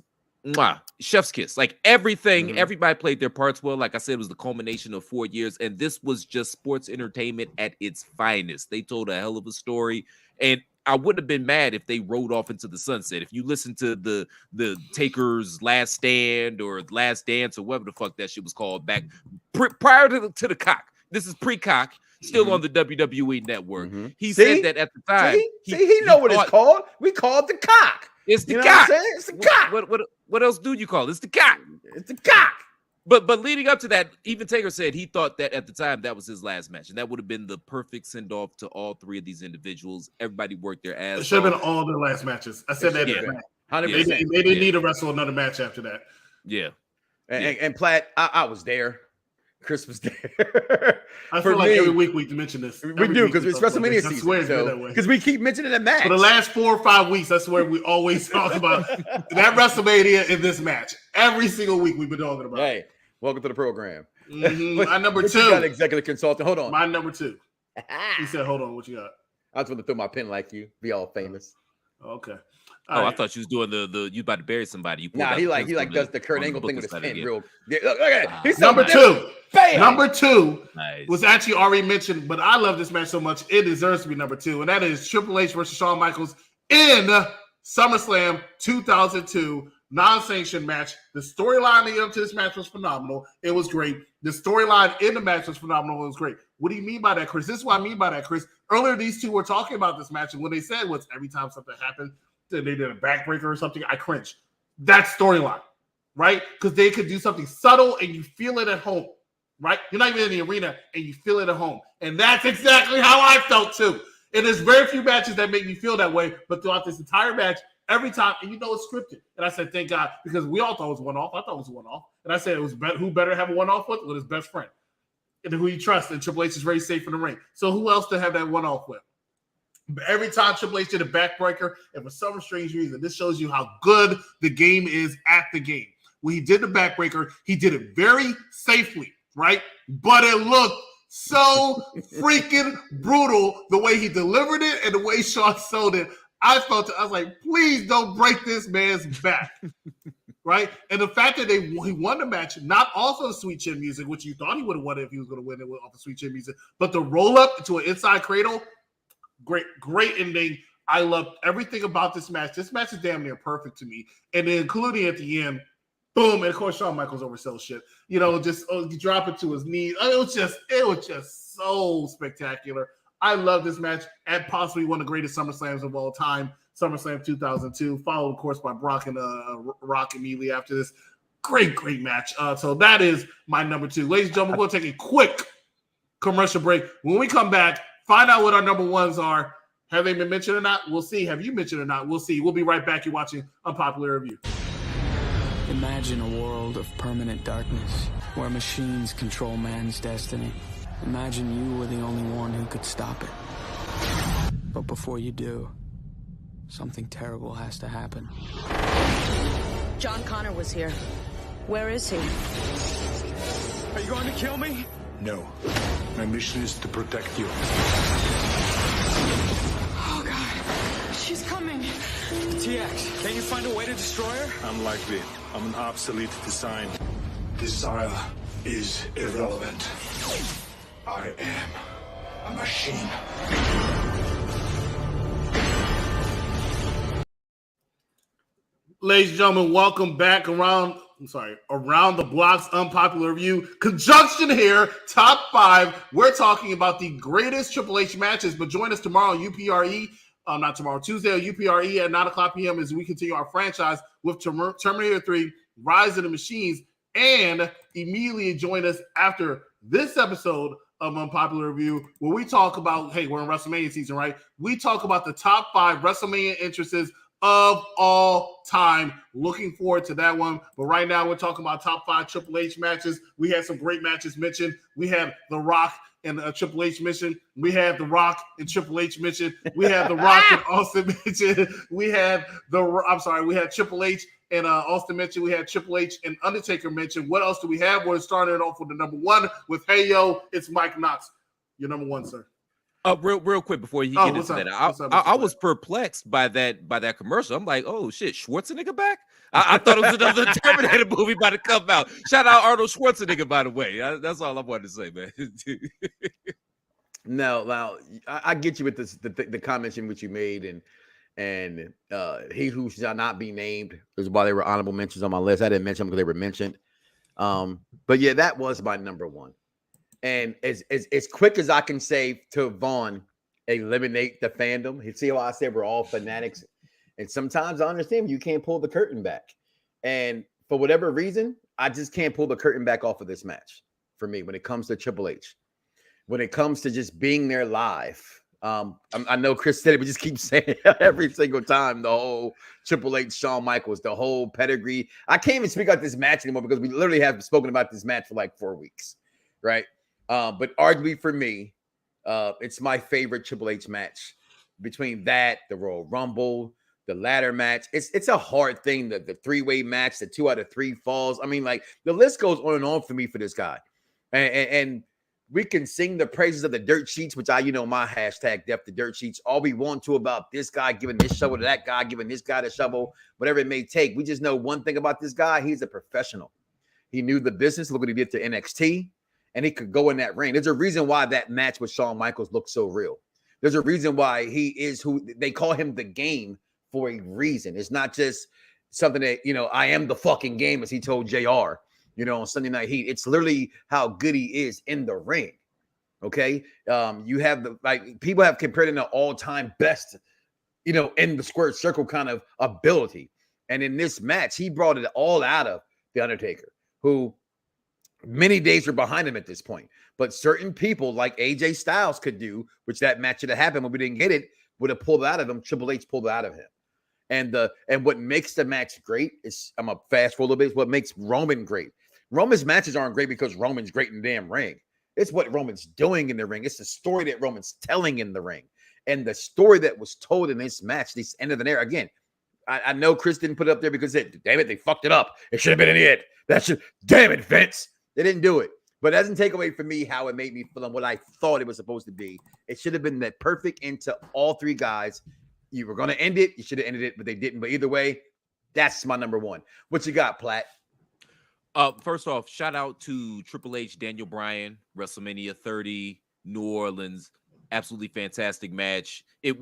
chef's kiss. Like everything, everybody played their parts well. Like I said, it was the culmination of 4 years, and this was just sports entertainment at its finest. They told a hell of a story, and I wouldn't have been mad if they rode off into the sunset. If you listen to the Taker's Last Stand or Last Dance or whatever the fuck that shit was called back prior to the cock. This is pre-cock, still on the WWE network. He said that at the time. He know what it's called. We call it the cock. It's the cock. It's the cock. What else do you call it? It's the cock. It's the cock. But leading up to that, even Taker said he thought that at the time that was his last match, and that would have been the perfect send off to all 3 of these individuals. Everybody worked their ass. It should have been all their last matches. I said that. Yeah. 100%. They didn't need to wrestle another match after that. Yeah. And Platt, I was there. Chris was there. I feel like every week we mention this. We do, because it's WrestleMania season. Because we keep mentioning the match. For the last 4 or 5 weeks, that's where we always talk about that WrestleMania in this match. Every single week we've been talking about it. Hey, welcome to the program. My number 2. You got executive consultant. Hold on. My number 2. He said, hold on, what you got? I just want to throw my pen like you. Be all famous. Okay. I thought you was doing the you about to bury somebody. Nah, he does the Kurt Angle thing with his pen real. Look at it. Number 2. Bam! Number 2 nice. was actually already mentioned, but I love this match so much it deserves to be number 2, and that is Triple H versus Shawn Michaels in SummerSlam 2002 non-sanctioned match. The storyline leading up to this match was phenomenal. It was great. The storyline in the match was phenomenal. It was great. What do you mean by that, Chris? This is what I mean by that, Chris. Earlier, these two were talking about this match, and what they said was every time something happened, they did a backbreaker or something, I cringed. That's storyline, right? Because they could do something subtle and you feel it at home, right? You're not even in the arena and you feel it at home. And that's exactly how I felt too. And there's very few matches that make me feel that way, but throughout this entire match, every time, and you know it's scripted. And I said, thank God, because we all thought it was one-off. I thought it was one-off. And I said, it was who better have a one-off with his best friend and who he trusts. And Triple H is very safe in the ring. So who else to have that one-off with? But every time Triple H did a backbreaker, and for some strange reason, this shows you how good the game is at the game. When he did the backbreaker, he did it very safely, right? But it looked so freaking brutal the way he delivered it and the way Shawn sold it. I was like, please don't break this man's back, right? And the fact that he won the match, not off of the Sweet Chin music, which you thought he would have won it if he was going to win it off the Sweet Chin music, but the roll up to an inside cradle, great ending. I loved everything about this match. This match is damn near perfect to me, and then including at the end, boom, and of course Shawn Michaels oversells shit. You know, just drop it to his knees. It was just so spectacular. I love this match, and possibly one of the greatest SummerSlams of all time, SummerSlam 2002, followed, of course, by Brock and Rock immediately after this. Great match. So that is my number 2. Ladies and gentlemen, we're going to take a quick commercial break. When we come back, find out what our number 1s are. Have they been mentioned or not? We'll see. Have you mentioned or not? We'll see. We'll be right back. You're watching Unpopular Review. Imagine a world of permanent darkness where machines control man's destiny. Imagine you were the only one who could stop it. But before you do, something terrible has to happen. John Connor was here. Where is he? Are you going to kill me? No. My mission is to protect you. Oh, God. She's coming. TX, can you find a way to destroy her? Unlikely. I'm an obsolete design. Desire is irrelevant. I am a machine. Ladies and gentlemen, welcome back around the block's unpopular review. Conjunction here, top 5. We're talking about the greatest Triple H matches, but join us tomorrow on UPRE. Not tomorrow, Tuesday on UPRE at 9 o'clock p.m. as we continue our franchise with Terminator 3, Rise of the Machines, and immediately join us after this episode of Unpopular Review, where we talk about, hey, we're in WrestleMania season, right? We talk about the top 5 WrestleMania entrances of all time. Looking forward to that one. But right now, we're talking about top 5 Triple H matches. We had some great matches mentioned. We have The Rock and Triple H mission. We have The Rock and Triple H mission. We have The Rock and Austin mission. We have Triple H and Austin mentioned. We had Triple H and Undertaker mentioned. What else do we have? We're starting it off with the number 1 with Hey Yo, it's Mike Knox. Your number 1, sir. Real quick before you get into that, I was perplexed by that commercial. I'm like, oh shit, Schwarzenegger back? I thought it was another Terminator movie about to come out. Shout out Arnold Schwarzenegger, by the way. That's all I wanted to say, man. No, I get you with this, the comments in which you made, and he who shall not be named is why they were honorable mentions on my list. I didn't mention them because they were mentioned. But yeah, that was my number 1. And as quick as I can say to Vaughn, eliminate the fandom. You see how I said we're all fanatics? And sometimes I understand you can't pull the curtain back. And for whatever reason, I just can't pull the curtain back off of this match for me when it comes to Triple H. When it comes to just being there live. I know Chris said it, but just keep saying it every single time. The whole Triple H, Shawn Michaels, the whole pedigree. I can't even speak about this match anymore because we literally have spoken about this match for like 4 weeks, right? But arguably for me, it's my favorite Triple H match. Between that, the Royal Rumble, the ladder match, it's a hard thing. The 3-way match, the 2 out of 3 falls. I mean, like the list goes on and on for me for this guy. And we can sing the praises of the dirt sheets, which my hashtag depth the dirt sheets, all we want to about this guy giving this shovel to that guy, giving this guy the shovel, whatever it may take. We just know one thing about this guy. He's a professional. He knew the business. Look what he did to NXT. And he could go in that ring. There's a reason why that match with Shawn Michaels looked so real. There's a reason why he is who they call him, the Game, for a reason. It's not just something that, I am the fucking game, as he told JR, on Sunday Night Heat. It's literally how good he is in the ring. Okay. You have people have compared him to all-time best, in the squared circle kind of ability. And in this match, he brought it all out of The Undertaker, who many days were behind him at this point. But certain people like AJ Styles could do, which that match should have happened when we didn't get it, would have pulled it out of him. Triple H pulled it out of him. And what makes the match great is, I'm going to fast forward a little bit, what makes Roman great. Roman's matches aren't great because Roman's great in the damn ring. It's what Roman's doing in the ring. It's the story that Roman's telling in the ring. And the story that was told in this match, this end of an era. Again, I know Chris didn't put it up there because damn it, they fucked it up. It should have been in it. Damn it, Vince. They didn't do it. But it doesn't take away from me how it made me feel and what I thought it was supposed to be. It should have been that perfect end to all 3 guys. You were going to end it. You should have ended it, but they didn't. But either way, that's my number 1. What you got, Platt? First off, shout out to Triple H, Daniel Bryan, WrestleMania 30, New Orleans. Absolutely fantastic match. It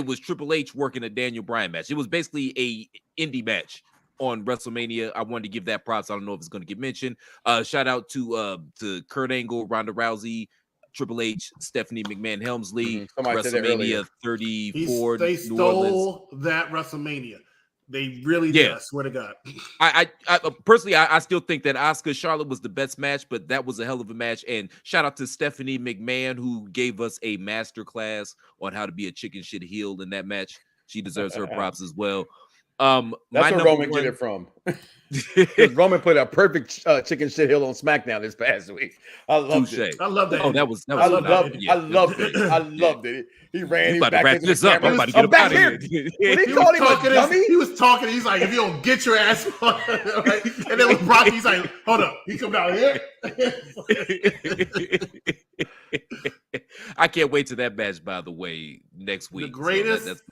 was Triple H working a Daniel Bryan match. It was basically a indie match on WrestleMania. I wanted to give that props. I don't know if it's going to get mentioned. Shout out to Kurt Angle, Ronda Rousey, Triple H, Stephanie McMahon Helmsley, WrestleMania 34. They stole that WrestleMania. They really did. I swear to God. I personally, I still think that Asuka Charlotte was the best match, but that was a hell of a match. And shout out to Stephanie McMahon, who gave us a master class on how to be a chicken shit heel in that match. She deserves her props as well. That's where Roman get it from. Roman put a perfect chicken shit hill on SmackDown this past week. I loved it. I love that. Oh, that was. I loved it. He ran. He's about to wrap this up. I'm about to get him out of here. He was talking. He's like, if you don't get your ass on, right? And then with Brock, he's like, hold up. He come down here. I can't wait to that match, by the way, next week. The greatest, so that's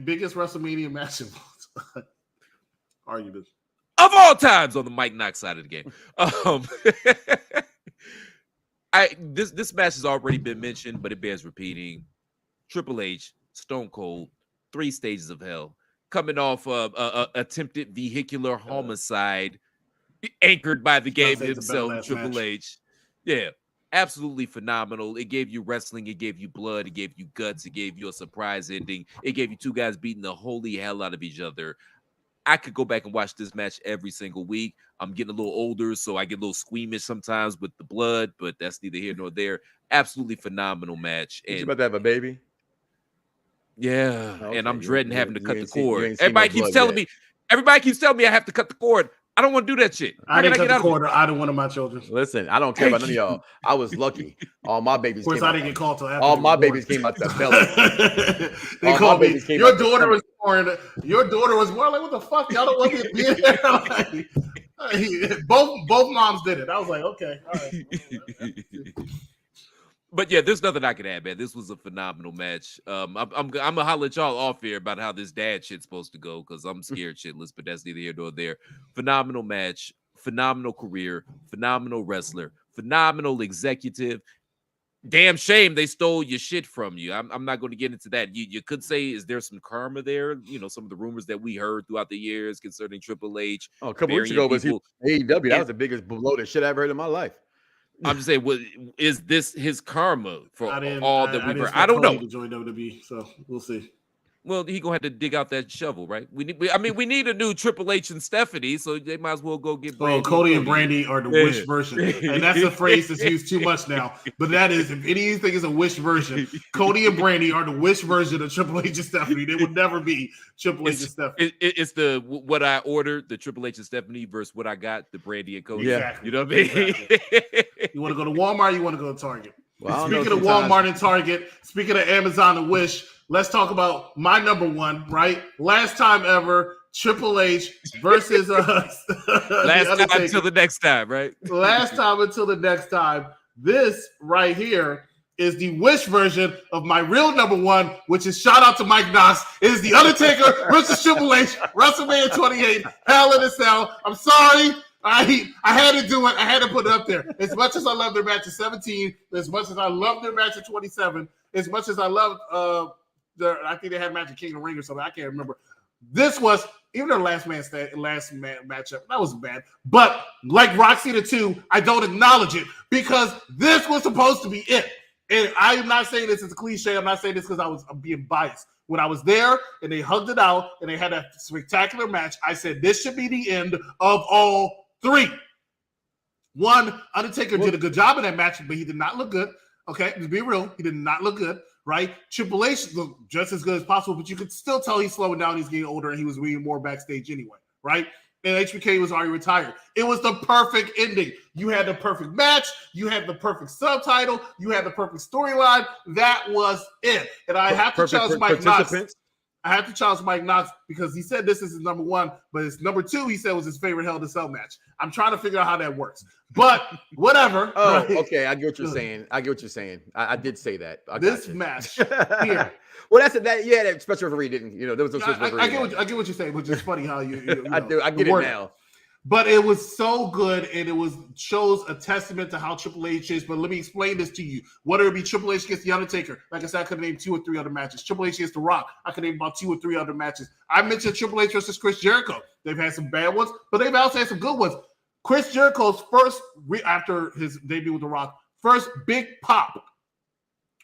biggest WrestleMania match of argument of all times on the Mike Knox side of the game. This match has already been mentioned, but it bears repeating. Triple H, Stone Cold, 3 stages of hell, coming off a attempted vehicular homicide, anchored by the game himself, Triple H. Yeah, absolutely phenomenal. It gave you wrestling, it gave you blood, it gave you guts, it gave you a surprise ending. It gave you two guys beating the holy hell out of each other. I could go back and watch this match every single week. I'm getting a little older, so I get a little squeamish sometimes with the blood, but that's neither here nor there. Absolutely phenomenal match. And you about to have a baby? Yeah, okay. And I'm dreading having to cut the cord. Everybody keeps telling me I have to cut the cord. I don't want to do that shit. I didn't cut the cord to either one of my children. Listen, I don't care about none of y'all. I was lucky. All my babies. Of course, I didn't get called till after. All my babies came out the belly. They called me. Your daughter was born. Your daughter was born. Like, what the fuck? Y'all don't want me to be there. Both moms did it. I was like, okay, all right. But yeah, there's nothing I can add, man. This was a phenomenal match. I'm gonna holler at y'all off here about how this dad shit's supposed to go because I'm scared shitless, but that's neither here nor there. Phenomenal match, phenomenal career, phenomenal wrestler, phenomenal executive. Damn shame they stole your shit from you. I'm not going to get into that. You could say, is there some karma there? You know, some of the rumors that we heard throughout the years concerning Triple H. Oh, a couple weeks ago was AEW. That was the biggest bloated shit I ever heard in my life. I'm just saying, is this his karma for all that we've heard? I don't know. To join WWE, so we'll see. Well, he gonna have to dig out that shovel, right? We need a new Triple H and Stephanie, so they might as well go get. Brandy. Cody and Brandy are the Wish version, and that's a phrase that's used too much now. But that is, if anything is a Wish version, Cody and Brandy are the Wish version of Triple H and Stephanie. They would never be Triple H and Stephanie. It's the what I ordered, the Triple H and Stephanie versus what I got, the Brandy and Cody. Yeah, exactly. You know what I mean? Exactly. You want to go to Walmart? You want to go to Target? Well, speaking of Walmart and Target, speaking of Amazon and Wish. Let's talk about my number one, right? Last time ever, Triple H versus last time until the next time, right? Last time until the next time. This right here is the Wish version of my real number one, which is shout out to Mike Knox. It is The Undertaker versus Triple H, WrestleMania 28, Hell in a Cell. I'm sorry. I had to do it. I had to put it up there. As much as I love their match at 17, as much as I love their match at 27, as much as I love I think they had a match at King of the Ring or something. I can't remember. This was even their last matchup. That was bad. But like Roxy the 2, I don't acknowledge it because this was supposed to be it. And I am not saying this as a cliche. I'm not saying this because I'm being biased. When I was there and they hugged it out and they had a spectacular match, I said this should be the end of all three. One, Undertaker did a good job in that match, but he did not look good. Okay, to be real, he did not look good. Right? Triple H looked just as good as possible, but you could still tell he's slowing down. He's getting older, and he was reading more backstage anyway. Right? And HBK was already retired. It was the perfect ending. You had the perfect match. You had the perfect subtitle. You had the perfect storyline. That was it. And I have to challenge Mike Knox. I have to challenge Mike Knox because he said this is his number one, but his number two, he said, was his favorite Hell in a Cell match. I'm trying to figure out how that works. But whatever. Oh, right? Okay. I get what you're saying. I did say that. This match here. Well, that special referee didn't, there was no special referee. I get what you're saying, which is funny how you I get it now. But it was so good, and it shows a testament to how Triple H is. But let me explain this to you. Whether it be Triple H against The Undertaker, like I said, I could name 2 or 3 other matches. Triple H against The Rock, I could name about 2 or 3 other matches. I mentioned Triple H versus Chris Jericho. They've had some bad ones, but they've also had some good ones. Chris Jericho's first, after his debut with The Rock, first big pop,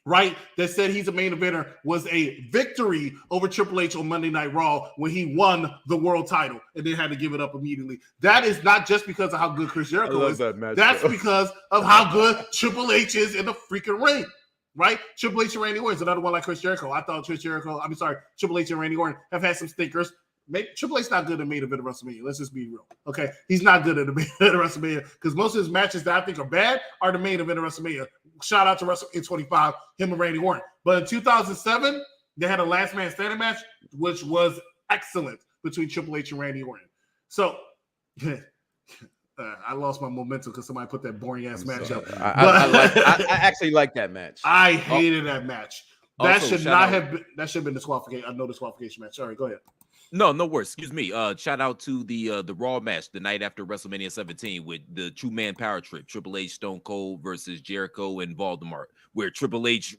right, that said he's a main eventer was a victory over Triple H on Monday Night Raw when he won the world title and then had to give it up immediately. That is not just because of how good Chris Jericho is. That's because of how good Triple H is in the freaking ring, right? Triple H and Randy Orton is another one like Chris Jericho. I thought Triple H and Randy Orton have had some stinkers. Triple H's not good at main event of WrestleMania. Let's just be real. Okay. He's not good at the main event of WrestleMania because most of his matches that I think are bad are the main event of WrestleMania. Shout out to WrestleMania 25, him and Randy Orton. But in 2007, they had a last man standing match, which was excellent between Triple H and Randy Orton. So I lost my momentum because somebody put that boring ass match up. I actually like that match. I hated that match. That should have been disqualification. I know disqualification match. Sorry, go ahead. No worries. Excuse me. Shout out to the Raw match the night after WrestleMania 17 with the True Man Power Trip, Triple H, Stone Cold versus Jericho and Voldemort, where Triple H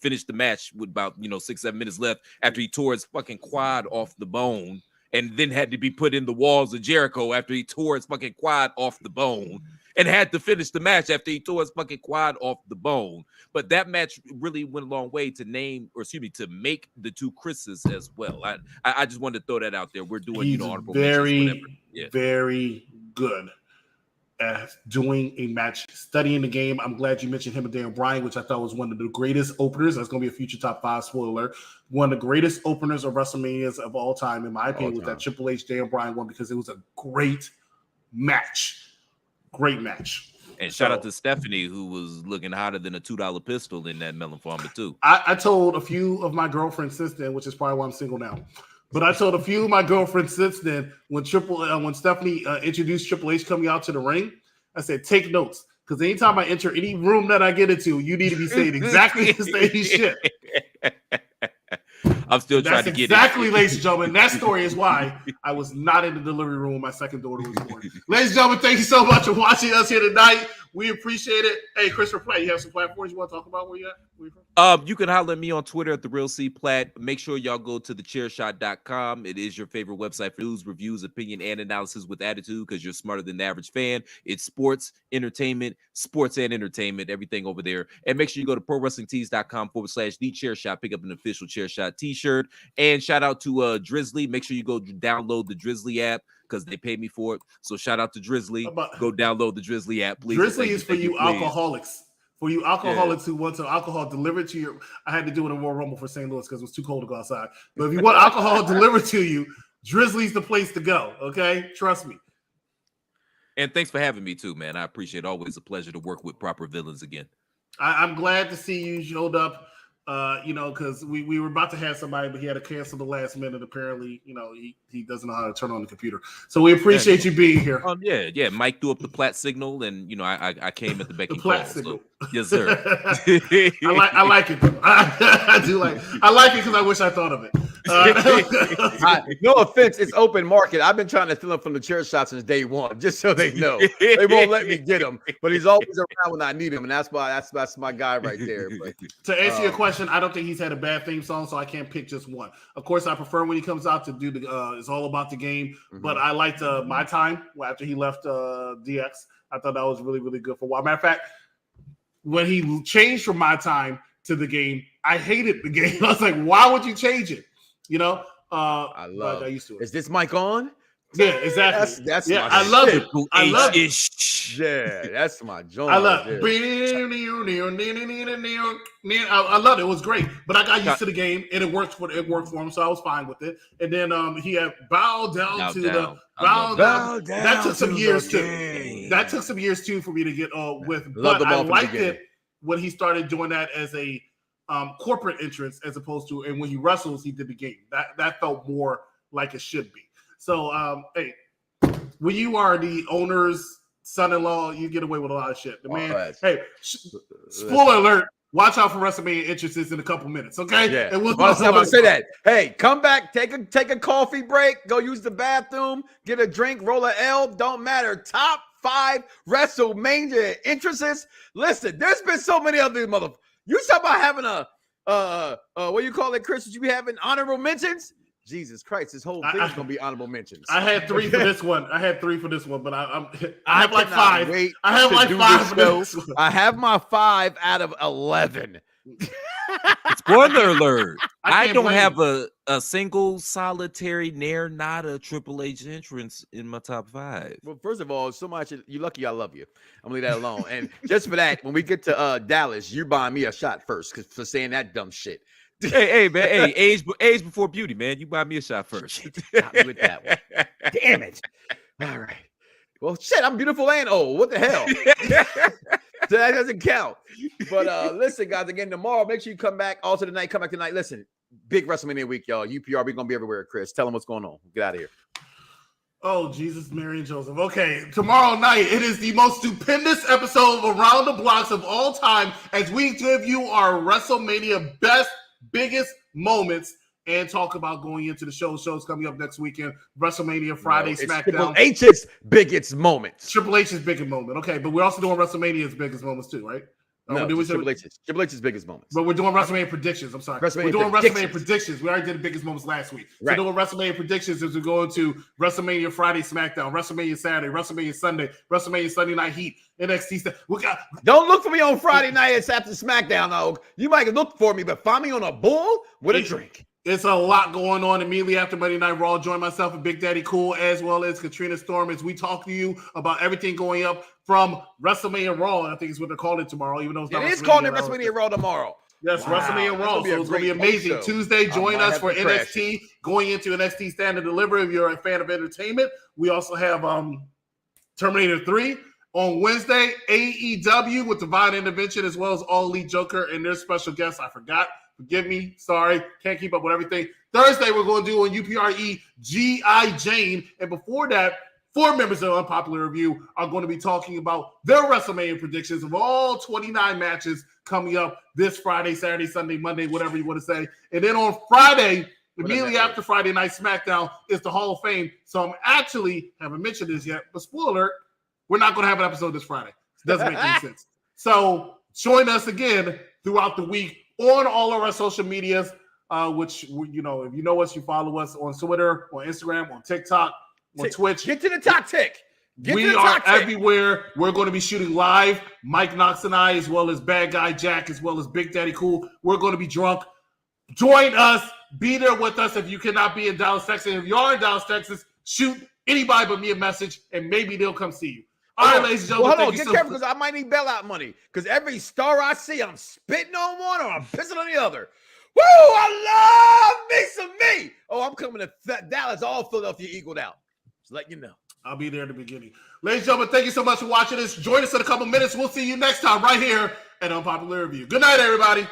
finished the match with about 6-7 minutes left after he tore his fucking quad off the bone, and then had to be put in the walls of Jericho after he tore his fucking quad off the bone, and had to finish the match after he tore his fucking quad off the bone. But that match really went a long way to make the two Chris's as well. I just wanted to throw that out there. We're doing, He's honorable very, mentions, whatever. very good at doing a match, studying the game. I'm glad you mentioned him and Daniel Bryan, which I thought was one of the greatest openers. That's going to be a future top 5 spoiler alert. One of the greatest openers of WrestleManias of all time, in my opinion, was that Triple H Daniel Bryan one, because it was a great match. Great match. And shout out to Stephanie, who was looking hotter than a $2 pistol in that Melon Farmer too. I told a few of my girlfriends since then, which is probably why I'm single now. But I told a few of my girlfriends since then, when Stephanie introduced Triple H coming out to the ring, I said, take notes, because anytime I enter any room that I get into, you need to be saying exactly the same shit. I'm still trying to get exactly, ladies and gentlemen. That story is why I was not in the delivery room when my second daughter was born. Ladies and gentlemen, thank you so much for watching us here tonight. We appreciate it. Hey, Christopher Platt, you have some platforms you want to talk about? Where you at? You can holler at me on Twitter at @TheRealCPlatt. Make sure y'all go to thechairshot.com. It is your favorite website for news, reviews, opinion, and analysis with attitude, because you're smarter than the average fan. It's sports, entertainment, everything over there. And make sure you go to ProWrestlingTees.com/TheChairShot. Pick up an official Chairshot t-shirt. And shout out to Drizzly. Make sure you go download the Drizzly app, because they pay me for it. So shout out to Drizzly. Go download the Drizzly app, please. Drizzly is for you alcoholics. For you alcoholics who want some alcohol delivered to your... I had to do it in Royal Rumble for St. Louis because it was too cold to go outside. But if you want alcohol delivered to you, Drizzly's the place to go, okay? Trust me. And thanks for having me too, man. I appreciate it. Always a pleasure to work with proper villains again. I'm glad to see you showed up. Because we were about to have somebody, but he had to cancel the last minute. Apparently, he doesn't know how to turn on the computer. So we appreciate you being here. Yeah. Mike threw up the Platt signal, and I came at the beck and call. Signal. So, yes, sir. I like it. I do like. I like it because I wish I thought of it. No offense, it's open market. I've been trying to steal him from the chair shot since day one, just so they know. They won't let me get him, but he's always around when I need him, and that's why that's my guy right there. But to answer your question, I don't think he's had a bad theme song, so I can't pick just one. Of course, I prefer when he comes out to do the It's All About the Game, but I liked My Time after he left DX. I thought that was really, really good for a while. Matter of fact, when he changed from My Time to the Game, I hated the game. I was like, why would you change it? I used to it. Is this mic on? Yeah, exactly. That's yeah, my I love shit. it. I love it. Yeah, that's my joint. I love it. I loved it. It was great, but I got used to the game, and it worked for him, so I was fine with it. And then he had bow down. That took some years too. That took some years too for me to get with. But I liked it when he started doing that as a corporate entrance, as opposed to, and when he wrestles, he did the game. That felt more like it should be. So, hey, when you are the owner's son-in-law, you get away with a lot of shit. The man, hey, spoiler alert, watch out for WrestleMania entrances in a couple minutes, okay? Yeah, I'm going to say that. Hey, come back, take a coffee break, go use the bathroom, get a drink, roll a L, don't matter. Top 5 WrestleMania entrances. Listen, there's been so many of these motherfuckers. You talk about having what do you call it, Chris? Did you having honorable mentions? Jesus Christ, this whole thing is gonna be honorable mentions. I had 3 for this one. But I have like 5. I have like 5 for this one. I have my 5 out of 11. Spoiler alert! I don't have a single solitary near nada Triple H entrance in my top 5. Well, first of all, so much you're lucky I love you. I'm gonna leave that alone. And just for that, when we get to Dallas, you're buying me a shot first for saying that dumb shit. Hey, man. Hey, age before beauty, man. You buy me a shot first. Got me with that one. Damn it. All right. Well, shit, I'm beautiful and old. What the hell? So that doesn't count. But listen, guys, again, tomorrow, make sure you come back. Also tonight, come back tonight. Listen, big WrestleMania week, y'all. UPR, we're going to be everywhere, Chris. Tell them what's going on. Get out of here. Oh, Jesus, Mary, and Joseph. Okay, tomorrow night, it is the most stupendous episode of Around the Blocks of all time as we give you our WrestleMania biggest moments and talk about going into the shows coming up next weekend. WrestleMania Friday, It's SmackDown. Triple H's biggest moments. Triple H's biggest moment. Okay, but we're also doing WrestleMania's biggest moments too, right? No, Triple H's biggest moments. But we're doing WrestleMania predictions. I'm sorry. We're doing WrestleMania predictions. We already did the biggest moments last week. Right. So doing WrestleMania predictions as we go into WrestleMania Friday SmackDown, WrestleMania Saturday, WrestleMania Sunday, WrestleMania Sunday Night Heat, NXT. Don't look for me on Friday night. It's after SmackDown, though. You might look for me, but find me on a bull with a drink. It's a lot going on immediately after Monday Night Raw. Join myself and Big Daddy Cool as well as Katrina Storm as we talk to you about everything going up from WrestleMania Raw. I think is what they're calling it tomorrow, even though it's not. It is called it WrestleMania Raw tomorrow. Yes, wow. WrestleMania Raw. So it's going to be amazing. Tuesday, join us for NXT, going into NXT Stand and Deliver if you're a fan of entertainment. We also have Terminator 3. On Wednesday, AEW with Divine Intervention as well as All Elite Joker and their special guests. I forgot. Forgive me. Sorry. Can't keep up with everything. Thursday, we're going to do on UPRE G.I. Jane. And before that, 4 members of Unpopular Review are going to be talking about their WrestleMania predictions of all 29 matches coming up this Friday, Saturday, Sunday, Monday, whatever you want to say. And then on Friday, immediately after Friday Night SmackDown, is the Hall of Fame. So I'm actually, haven't mentioned this yet, but spoiler alert, we're not going to have an episode this Friday. It doesn't make any sense. So join us again throughout the week on all of our social medias, which, you know, if you know us, you follow us on Twitter, on Instagram, on TikTok, on Twitch. Get to the top tick. We are everywhere. We're going to be shooting live. Mike Knox and I, as well as Bad Guy Jack, as well as Big Daddy Cool. We're going to be drunk. Join us. Be there with us if you cannot be in Dallas, Texas. If you are in Dallas, Texas, shoot anybody but me a message, and maybe they'll come see you. All right, ladies and gentlemen. Well, hold on. Get careful because I might need bailout money. Because every star I see, I'm spitting on one or I'm pissing on the other. Woo! I love me some me. Oh, I'm coming to Dallas, all Philadelphia equaled out. Just let you know. I'll be there in the beginning. Ladies and gentlemen, thank you so much for watching this. Join us in a couple minutes. We'll see you next time right here at Unpopular Review. Good night, everybody.